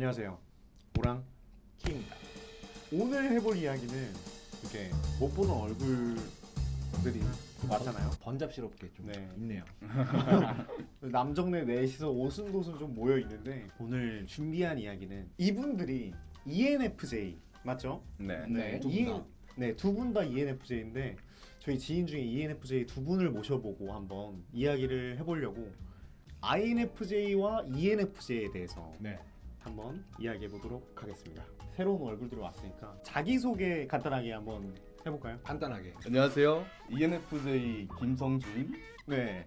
안녕하세요. 오랑 키입니다. 오늘 해볼 이야기는 이렇게 못 보는 얼굴들이 많잖아요. 번잡스럽게 좀 네. 있네요. 남정네 넷이서 오순도순 좀 모여 있는데 오늘 준비한 이야기는 이분들이 ENFJ 맞죠? 네. 네, 두 분 다. 네, 두 분 다 ENFJ인데 저희 지인 중에 ENFJ 두 분을 모셔보고 한번 이야기를 해보려고 INFJ와 ENFJ에 대해서 네. 한번 이야기해 보도록 하겠습니다. 새로운 얼굴들이 왔으니까 자기소개 간단하게 한번 해볼까요? 간단하게. 안녕하세요. ENFJ 김성주인 네.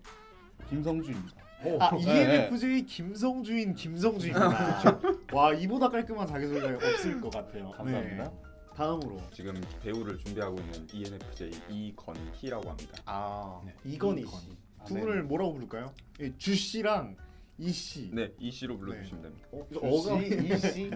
김성주입니다. 아 ENFJ 김성주입니다. 와 이보다 깔끔한 자기소개가 없을 것 같아요. 감사합니다. 네. 다음으로 지금 배우를 준비하고 있는 ENFJ 이건희라고 합니다. 네. 이건희 씨. 두 분을 뭐라고 부를까요? 주 씨랑 이 씨. 네, 이 씨로 불러주시면 됩니다. 이씨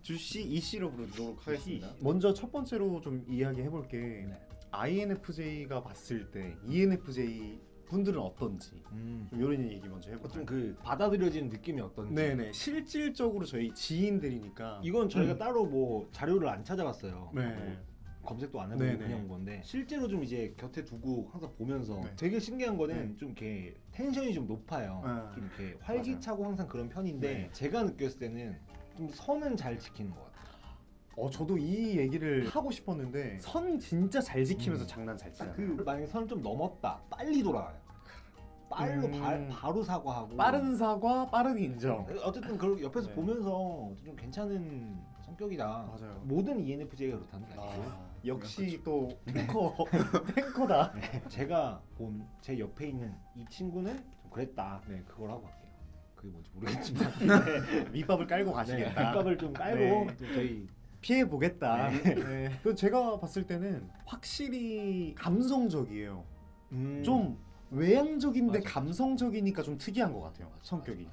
주 씨, 이 씨로 부르도록 하겠습니다. 먼저 첫 번째로 좀 이야기해 볼게. 네. INFJ가 봤을 때 ENFJ 분들은 어떤지 좀 이런 얘기 먼저 해볼까요? 좀 그 받아들여지는 느낌이 어떤지. 네네 실질적으로 저희 지인들이니까 이건 저희가 따로 뭐 자료를 안 찾아봤어요. 네. 뭐 검색도 안 해보고 네네. 그냥 온 건데 실제로 좀 이제 곁에 두고 항상 보면서 네. 되게 신기한 거는 네. 좀 이렇게 텐션이 좀 높아요. 아, 좀 이렇게 활기차고 항상 그런 편인데 네. 제가 느꼈을 때는 좀 선은 잘 지키는 것 같아요. 저도 이 얘기를 하고 싶었는데 선 진짜 잘 지키면서 음. 장난 잘 치잖아요. 그 만약에 선을 좀 넘었다 빨리 돌아가요. 바로 사과하고 빠른 사과, 빠른 인정. 어쨌든 그걸 옆에서 네. 보면서 좀 괜찮은 성격이다. 맞아요. 모든 ENFJ가 그렇다는 게 아니고 역시 또 탱커다. 제가 본 제 옆에 있는 이 친구는 좀 그랬다. 네, 그걸 하고 갈게요. 그게 뭔지 모르겠지만 밑밥을 깔고 네, 가시겠다. 밑밥을 좀 깔고 네. 또 저희 피해 보겠다. 네. 그 제가 봤을 때는 확실히 감성적이에요. 좀 외향적인데 맞아. 감성적이니까 좀 특이한 것 같아요. 성격이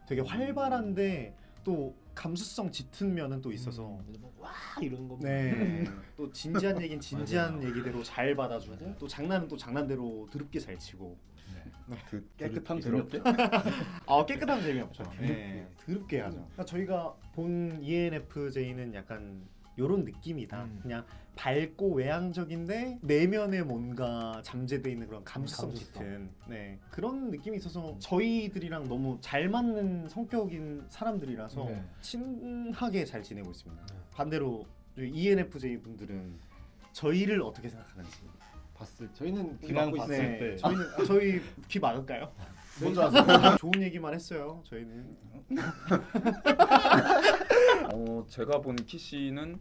되게 활발한데 또 감수성 짙은 면은 또 있어서 와 이런 거. 네. 또 진지한 얘긴 진지한 맞아요. 얘기대로 잘 받아주고 맞아요. 또 장난은 또 장난대로 더럽게 잘 치고 깨끗함 더럽게? 재밌게. 깨끗하면 재미없죠. 네. 더럽게 하죠. 그러니까 저희가 본 ENFJ는 약간 요런 느낌이다. 그냥 밝고 외향적인데 내면에 뭔가 잠재되어 있는 그런 감수성 짙은 그런 느낌이 있어서 저희들이랑 너무 잘 맞는 성격인 사람들이라서 네. 친하게 잘 지내고 있습니다. 네. 반대로 ENFJ 분들은 저희를 어떻게 생각하는지. 저희는 귀 그냥 막고 봤을 있어요. 때. 저희 귀 막을까요? 먼저 하세요. 좋은 얘기만 했어요. 저희는. 제가 본 키 씨는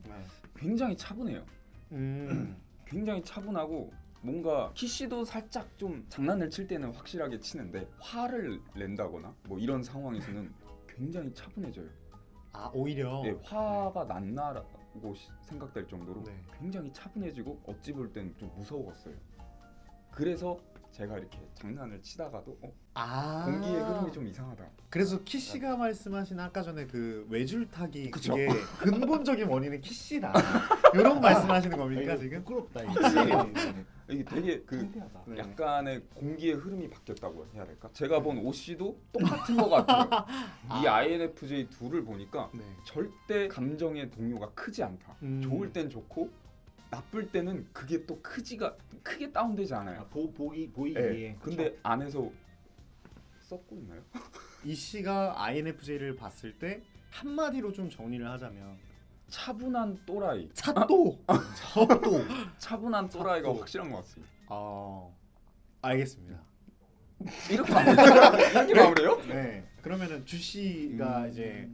굉장히 차분해요. 음. 굉장히 차분하고 뭔가 키 씨도 살짝 좀 장난을 칠 때는 확실하게 치는데 화를 낸다거나 뭐 이런 상황에서는 굉장히 차분해져요. 오히려. 네, 화가 났나라고 생각될 정도로 네. 굉장히 차분해지고 어찌 볼 땐 좀 무서웠어요. 그래서 제가 이렇게 장난을 치다가도 공기의 흐름이 좀 이상하다. 그래서 키 씨가 말씀하신 아까 전에 그 외줄타기 그쵸. 그게 근본적인 원인은 키 씨다. 이런 말씀하시는 겁니까 지금? 부끄럽다. 이게 되게 그 창피하다. 네. 약간의 공기의 흐름이 바뀌었다고 해야 될까? 제가 본 오 씨도 똑같은 것 같아요. 이 INFJ 둘을 보니까 네. 절대 감정의 동요가 크지 않다. 좋을 땐 좋고 나쁠 때는 그게 또 크게 다운되지 않아요. 보이기에. 네. 근데 안에서 썩고 있나요? 이 씨가 INFJ를 봤을 때 한마디로 좀 정리를 하자면 차분한 또라이. 차또. 차분한 또라이가 차또. 확실한 것 같습니다. 알겠습니다. 이렇게 마무리해요? 네. 그러면은 주 씨가 이제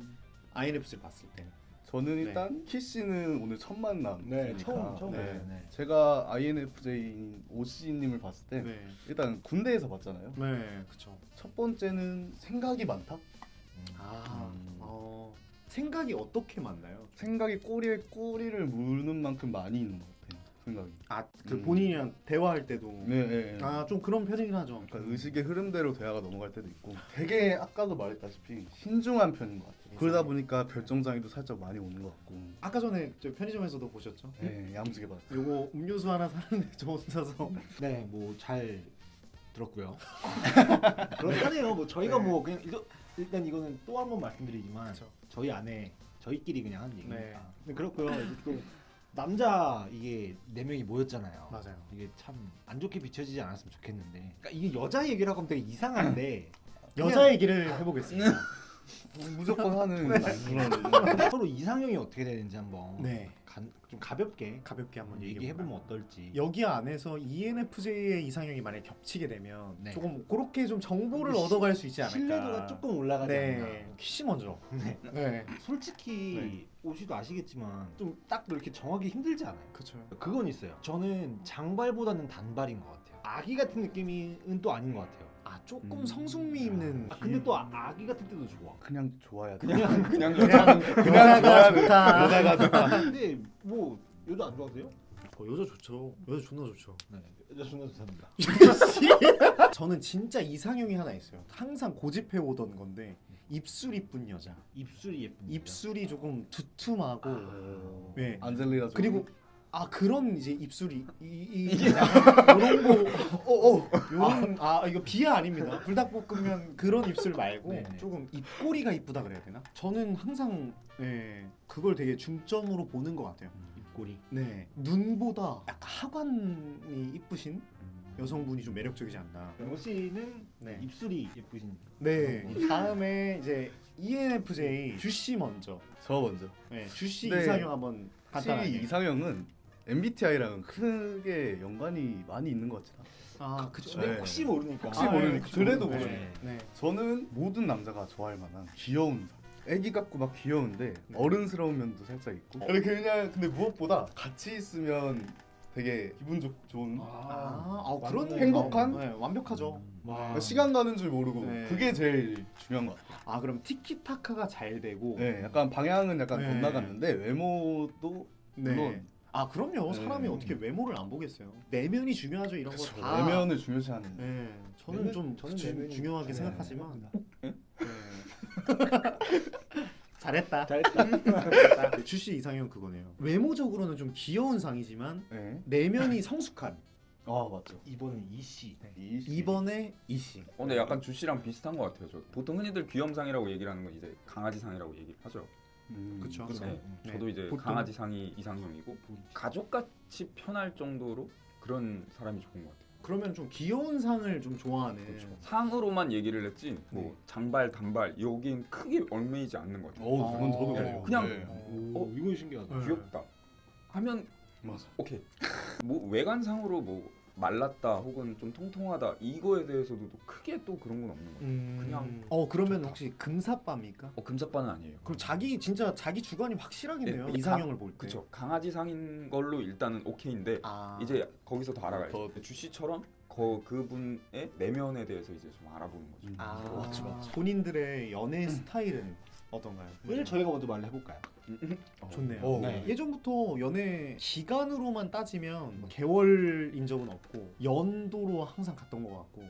INFJ를 봤을 때. 저는 일단 키 씨는 오늘 첫 만남. 네, 처음. 네. 네. 제가 INFJ인 오씨님을 봤을 때 네. 일단 군대에서 봤잖아요. 네, 그렇죠. 첫 번째는 생각이 많다. 생각이 어떻게 맞나요? 생각이 꼬리에 꼬리를 무는 만큼 많이 있는 것 같아요. 생각이. 본인이랑 대화할 때도. 네. 좀 그런 편이긴 하죠. 그러니까 의식의 흐름대로 대화가 넘어갈 때도 있고 되게 아까도 말했다시피 신중한 편인 것 같아요. 그러다 보니까 별정장애도 살짝 많이 오는 것 같고. 아까 전에 저 편의점에서도 보셨죠? 네, 야무지게 봤어요. 요거 음료수 하나 사는데 저 혼자서 네, 뭐 잘 들었고요. 그렇다네요. 뭐 저희가 뭐 그냥 일단 이거는 또 한 번 말씀드리지만 그쵸. 저희 안에 저희끼리 그냥 한 얘기니까. 네. 근데 그렇고요. 이제 또 남자 이게 4명이 모였잖아요. 맞아요. 이게 참 안 좋게 비춰지지 않았으면 좋겠는데. 그러니까 이게 여자 얘기라고 하면 되게 이상한데 여자 얘기를 해보겠습니다. 무조건 하는 그런 서로 이상형이 어떻게 되는지 한번 네. 좀 가볍게 가볍게 한번 얘기해보면 어떨지. 여기 안에서 ENFJ의 이상형이 만약 겹치게 되면 네. 조금 그렇게 좀 정보를 시- 얻어갈 수 있지 않을까. 신뢰도가 조금 올라가지 네. 않나. 키씨 먼저. 네. 네. 솔직히 오시도 아시겠지만 좀 딱 이렇게 정하기 힘들지 않아요? 그렇죠. 그건 있어요. 저는 장발보다는 단발인 것 같아요. 아기 같은 느낌은 또 아닌 것 같아요. 아 조금 성숙미 있는. 근데 또 아기 같을 때도 좋아. 그냥 좋아야 돼. 그냥 그냥 여자가 좋다. 여자가 좋다. 근데 뭐 여자 안 좋아하세요? 여자 좋죠. 여자 존나 좋죠. 네, 여자 존나 좋습니다. 저는 진짜 이상형이 하나 있어요. 항상 고집해 오던 건데 입술 이쁜 여자. 입술이 예쁜 입술이 조금 두툼하고. 네. 안젤리나 졸리. 그리고 그런 이제 입술이 이런 거 요런 이거 비하 아닙니다. 불닭볶음면 그런 입술 말고 네네. 조금 입꼬리가 이쁘다 그래야 되나? 저는 항상 그걸 되게 중점으로 보는 것 같아요. 입꼬리. 네 눈보다 약간 하관이 이쁘신 여성분이 좀 매력적이지 않나. 영호 씨는 네. 입술이 예쁘신. 네 다음에 이제 ENFJ 주씨 먼저. 저 먼저. 네 주씨 네. 이상형 한번 간단하게. 확실히 이상형은 MBTI랑 크게 연관이 많이 있는 것 같아요. 그쵸. 근데 네. 혹시 모르니까. 혹시 모르니까. 그쵸. 그래도 네. 모르니까. 네. 저는 모든 남자가 좋아할 만한 귀여운 사람. 애기 같고 막 귀여운데 어른스러운 면도 살짝 있고. 그냥 근데 무엇보다 같이 있으면 되게 기분 좋은. 그런 완전 행복한? 네, 완벽하죠. 와. 시간 가는 줄 모르고 네. 그게 제일 중요한 것 같아요. 그럼 티키타카가 잘 되고. 네, 약간 방향은 약간 네. 덧나갔는데 외모도 네. 물론 그럼요. 네. 사람이 어떻게 외모를 안 보겠어요. 내면이 중요하죠. 이런 거 다. 외면을 중요시하는. 네, 저는 좀 중요하게 네. 생각하지만. 네. 잘했다. 잘했다. 주씨 이상형 그거네요. 외모적으로는 좀 귀여운 상이지만 네. 내면이 성숙한. 맞죠. 이번엔 이씨. 이 2번에 이씨. 근데 약간 주씨랑 비슷한 것 같아요. 저 보통 흔히들 귀염상이라고 얘기를 하는 건 이제 강아지상이라고 얘기를 하죠. 그쵸. 그쵸. 네. 네. 저도 이제 보통- 강아지상이 이상형이고 가족같이 편할 정도로 그런 사람이 좋은 것 같아요. 그러면 좀 귀여운 상을 좀 좋아하는. 상으로만 얘기를 했지 뭐 네. 장발 단발 여긴 크게 얽매이지 않는 것 같아요. 그건 저도 네. 그래요. 그냥- 네. 오, 이건 신기하다. 네. 귀엽다 하면 맞아. 오케이. 뭐 외관상으로 뭐 말랐다 혹은 좀 통통하다 이거에 대해서도 또 크게 또 그런 건 없는 것 같아요. 그냥 그러면 좋다. 혹시 금사빠입니까? 금사빠는 아니에요. 그럼 진짜 자기 주관이 확실하겠네요. 네, 이상형을 볼 때. 그쵸. 강아지상인 걸로 일단은 오케이인데 이제 거기서 더 알아가야죠. 주씨처럼 그분의 내면에 대해서 이제 좀 알아보는 거죠. 맞죠. 본인들의 연애 스타일은 어떤가요? 오늘 저희가 먼저 말을 해볼까요? 좋네요. 네. 예전부터 연애 기간으로만 따지면 뭐 개월인 적은 없고 연도로 항상 갔던 것 같고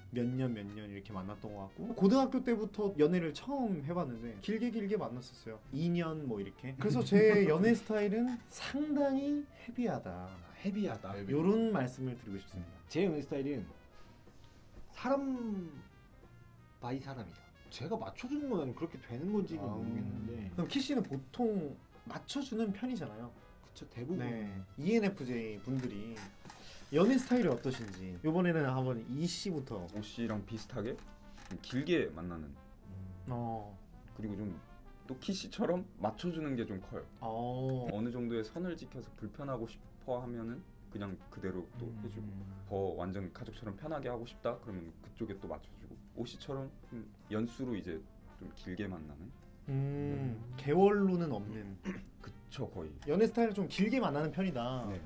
몇 년 이렇게 만났던 것 같고 고등학교 때부터 연애를 처음 해봤는데 길게 만났었어요. 2년 뭐 이렇게. 그래서 제 연애 스타일은 상당히 헤비하다. 헤비하다. 이런 말씀을 드리고 싶습니다. 제 연애 스타일은 사람 바이 사람이다. 제가 맞춰주는 건 그렇게 되는 건지는 모르겠는데. 그럼 키 씨는 보통 맞춰주는 편이잖아요. 그쵸, 대부분. 네. ENFJ 분들이 연애 스타일이 어떠신지 이번에는 한번 이 씨부터. 오씨랑 비슷하게 좀 길게 만나는 그리고 좀 또 키씨처럼 맞춰주는 게 좀 커요. 어느 정도의 선을 지켜서 불편하고 싶어 하면은 그냥 그대로 또 해주고 더 완전 가족처럼 편하게 하고 싶다 그러면 그쪽에 또 맞춰주고 오씨처럼 연수로 이제 좀 길게 만나는 개월로는 없는 그쵸 거의. 연애 스타일을 좀 길게 만나는 편이다. 네.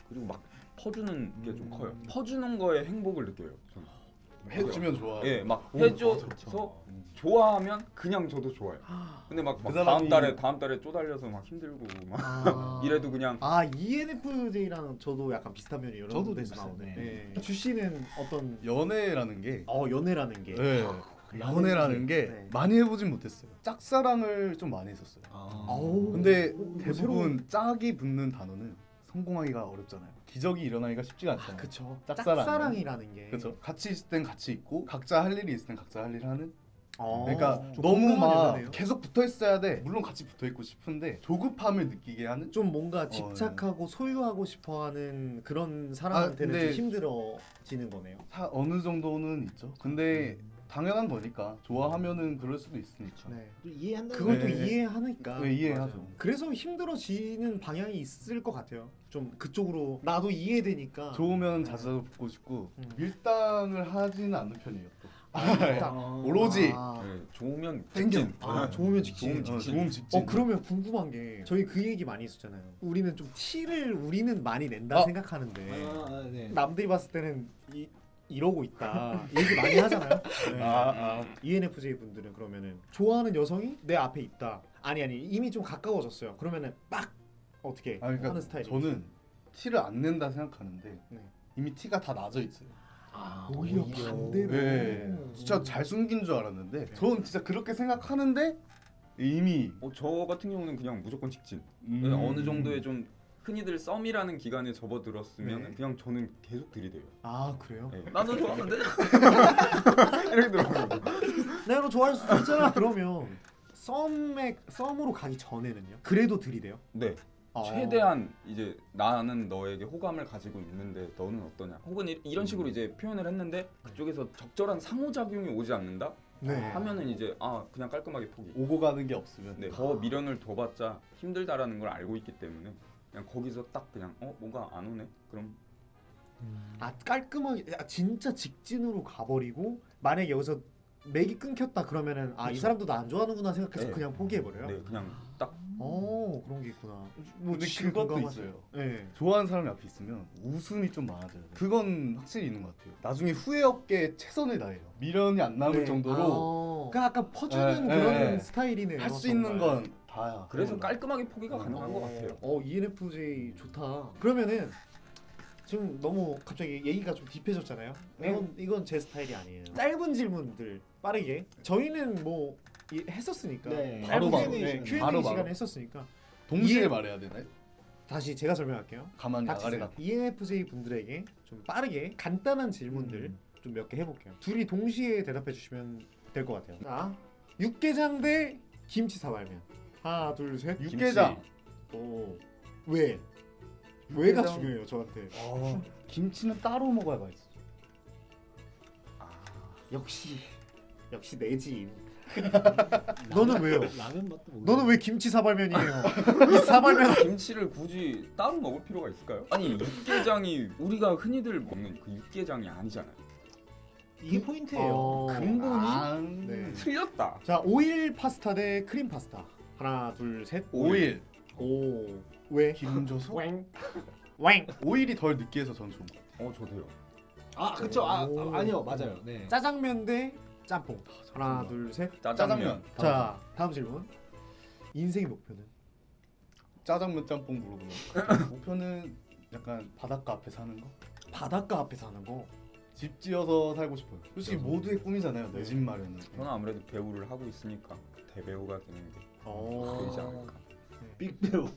그리고 막 퍼주는 게 좀 커요. 퍼주는 거에 행복을 느껴요. 저는. 해주면 좋아. 예, 막 맞아, 해줘서 좋아하면 그냥 저도 좋아요. 근데 막 그 다음 사람이- 달에 쪼달려서 막 힘들고 막 이래도 그냥 ENFJ랑 저도 약간 비슷한 면이 여러 저도 데서 비슷해요. 나오네. 네. 주 씨는 어떤 연애라는 게 연애라는 게 네. 연애라는 게 네. 많이 해보진 못했어요. 짝사랑을 좀 많이 했었어요. 아우. 근데 오, 대부분 짝이 붙는 단어는 성공하기가 어렵잖아요. 기적이 일어나기가 쉽지가 않잖아요. 그쵸. 짝사랑은. 짝사랑이라는 게 그렇죠. 같이 있을 땐 같이 있고 각자 할 일이 있을 땐 각자 할 일 하는 그러니까 좀 너무 건강한 막 연애네요. 계속 붙어 있어야 돼. 물론 같이 붙어 있고 싶은데 조급함을 느끼게 하는. 좀 뭔가 집착하고 소유하고 싶어하는 그런 사람한테는 근데- 좀 힘들어지는 거네요. 어느 정도는 있죠. 근데 당연한 거니까 좋아하면은 그럴 수도 있으니까. 네. 또 이해한다. 그걸 또 네. 이해하니까 네, 이해하죠. 맞아요. 그래서 힘들어지는 방향이 있을 것 같아요. 좀 그쪽으로 나도 이해되니까. 좋으면 자주 붙고 싶고 음. 밀당을 하지는 않는 편이에요. 또. 일단 오로지 네, 좋으면 땡겨. 직진. 좋으면 직진. 좋은 직진. 그러면 궁금한 게 저희 그 얘기 많이 했었잖아요. 우리는 좀 티를 우리는 많이 낸다 생각하는데 네. 남들이 봤을 때는 이러고 있다 얘기 많이 하잖아요. 네. ENFJ 분들은 그러면은 좋아하는 여성이 내 앞에 있다. 아니 이미 좀 가까워졌어요. 그러면은 막 어떻게 그러니까 하는 스타일이. 저는 티를 안 낸다 생각하는데 네. 이미 티가 다 나져 있어요. 오히려 반대로. 네, 진짜 잘 숨긴 줄 알았는데 저는 진짜 그렇게 생각하는데 이미 저 같은 경우는 그냥 무조건 직진. 음. 어느 정도의 좀 흔히들 썸이라는 기간에 접어들었으면 네. 그냥 저는 계속 들이대요. 아 그래요? 네. 나너 좋아하는데? 이렇게 들어가고. 내가 너 좋아할 수도 있잖아. 그러면 썸으로 가기 전에는요? 그래도 들이대요? 네. 최대한 이제 나는 너에게 호감을 가지고 있는데 너는 어떠냐? 혹은 이런 식으로 이제 표현을 했는데 그쪽에서 적절한 상호작용이 오지 않는다? 네. 하면은 이제 그냥 깔끔하게 포기. 오고 가는 게 없으면 네, 더 미련을 둬봤자 힘들다라는 걸 알고 있기 때문에 그냥 거기서 딱 그냥 뭔가 안 오네? 그럼 깔끔하게 진짜 직진으로 가버리고 만약에 여기서 맥이 끊겼다 그러면은 이 그렇죠. 사람도 나 안 좋아하는구나 생각해서 네. 그냥 포기해버려요? 네 그냥 딱 그런 게 있구나. 근데 지금 그것도 공감하죠? 있어요. 네. 좋아하는 사람이 앞에 있으면 웃음이 좀 많아져요. 그건 확실히 있는 것 같아요. 나중에 후회 없게 최선을 다해요. 미련이 안 남을 네. 정도로 그러니까 약간 퍼주는 네, 그런 네. 스타일이네요. 할 수 있는 건 다야. 그래서 깔끔하게 포기가 가능한 것 같아요. ENFJ 좋다. 그러면은 지금 너무 갑자기 얘기가 좀 딥해졌잖아요. 이건 제 스타일이 아니에요. 짧은 질문들 빠르게. 저희는 뭐 했었으니까. 네. 바로 바로. Q&A 바로 시간에 바로. 했었으니까. 동시에 이해- 말해야 되나요? 다시 제가 설명할게요. 가만히 아가리 닥치세요. 갖고. ENFJ 분들에게 좀 빠르게 간단한 질문들 좀 몇 개 해볼게요. 둘이 동시에 대답해 주시면 될 것 같아요. 자, 육개장 대 김치 사발면. 하나, 둘, 셋. 육개장. 오, 왜? 왜가 육개장. 중요해요 저한테. 김치는 따로 먹어야 맛있어. 역시 내 지인. 너는 왜요? 라면 맛도 모르. 너는 왜 김치 사발면이에요? 이 사발면. 김치를 굳이 따로 먹을 필요가 있을까요? 아니 육개장이 우리가 흔히들 먹는 그 육개장이 아니잖아요. 이게 포인트예요. 근본이 네. 틀렸다. 자, 오일 파스타 대 크림 파스타. 하나, 둘, 셋. 오일. 오. 왜? 기름 줘서 왱. 왱. 오일이 덜 느끼해서 전 좋은 것 같아요. 저도요. 그쵸. 오. 아니요, 맞아요. 네. 짜장면 대 짬뽕. 하나, 둘, 셋. 짜장면. 자, 다음 질문. 인생의 목표는? 짜장면 짬뽕 물어보면 목표는 약간 바닷가 앞에 사는 거. 바닷가 앞에 사는 거. 집 지어서 살고 싶어요. 솔직히 모두의 꿈이잖아요. 내 집 마련은. 저는 아무래도 배우를 하고 있으니까 대배우가 되는 게 어. 되지 않을까. 빅배우.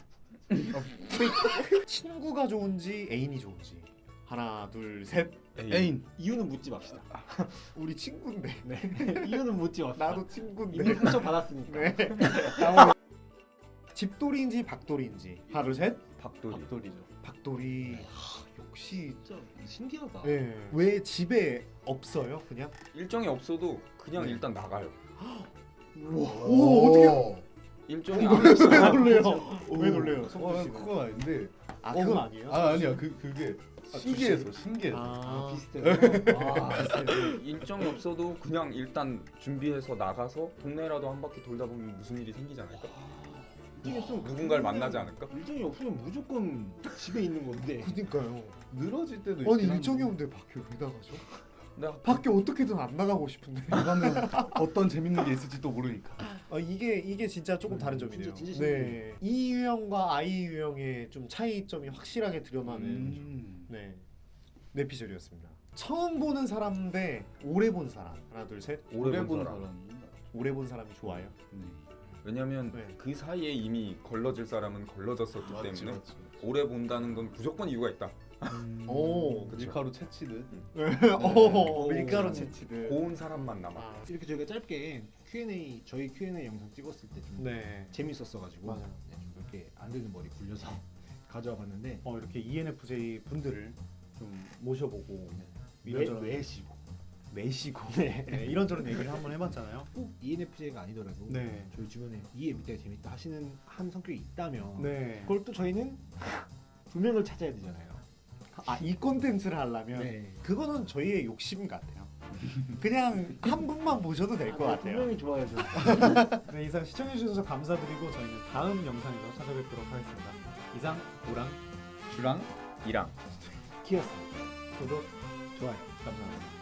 친구가 좋은지 애인이 좋은지. 하나, 둘, 셋. 애인. 이유는 묻지 맙시다. 우리 친구인데. 이유는 묻지 맙시다. 나도 친구인데. 이미 상처 받았으니까. 네. 집돌이인지 박돌이인지. 하나, 둘, 셋. 박돌이. 박돌이죠. 박돌이. 역시. 진짜 신기하다. 네. 왜 집에 없어요? 그냥? 일정이 없어도 그냥 네. 일단 나가요. 오, 어떻게? 일정이 왜 안 놀래요? 왜 놀래요? 그건 아닌데. 그건 아니에요? 아니야. 그게 신기해서. 비슷해요. 일정이 없어도 그냥 일단 준비해서 나가서 동네라도 한 바퀴 돌다 보면 무슨 일이 생기지 않을까? 누군가를 만나지 않을까? 일정이 없으면 무조건 집에 있는 건데. 그니까요. 늘어질 때도 아니 있긴 일정이 한데. 없는데 밖에 왜 나가죠? 내가 밖에 어떻게든 안 나가고 싶은데. 나가면 어떤 재밌는 게 있을지도 모르니까. 이게 진짜 조금 다른 점이네요. 진짜 네. E 유형과 I 유형의 좀 차이점이 확실하게 드러나는 네 에피소드였습니다. 처음 보는 사람 대 오래 본 사람. 하나 둘 셋. 오래 본 사람. 사람. 오래 본 사람이 좋아요. 왜냐면 네. 그 사이에 이미 걸러질 사람은 걸러졌었기 때문에 오래 본다는 건 무조건 이유가 있다. 오. 밀가루 채취듯. 오. 오. 밀가루 채취들. 고운 사람만 남아. 아, 이렇게 저희가 짧게 저희 Q&A 영상 찍었을 때 좀 네. 재밌었어가지고 맞아요. 네, 좀 이렇게 안 되는 머리 굴려서 가져와봤는데 이렇게 ENFJ 분들을 좀 모셔보고 이런저런 외시고 매시고 네, 이런저런 얘기를 한번 해봤잖아요. 꼭 ENFJ가 아니더라도 네. 저희 주변에 이 MBTI가 재밌다 하시는 한 성격이 있다면 네. 그걸 또 저희는 두 명을 찾아야 되잖아요. 이 콘텐츠를 하려면 네. 그거는 저희의 욕심 같아요. 그냥 한 분만 모셔도 될 것 같아요. 분명히 좋아야죠. 네, 이상 시청해주셔서 감사드리고 저희는 다음 영상에서 찾아뵙도록 하겠습니다. 이상 오랑 주랑 이랑 키였습니다. 구독, 좋아요 감사합니다.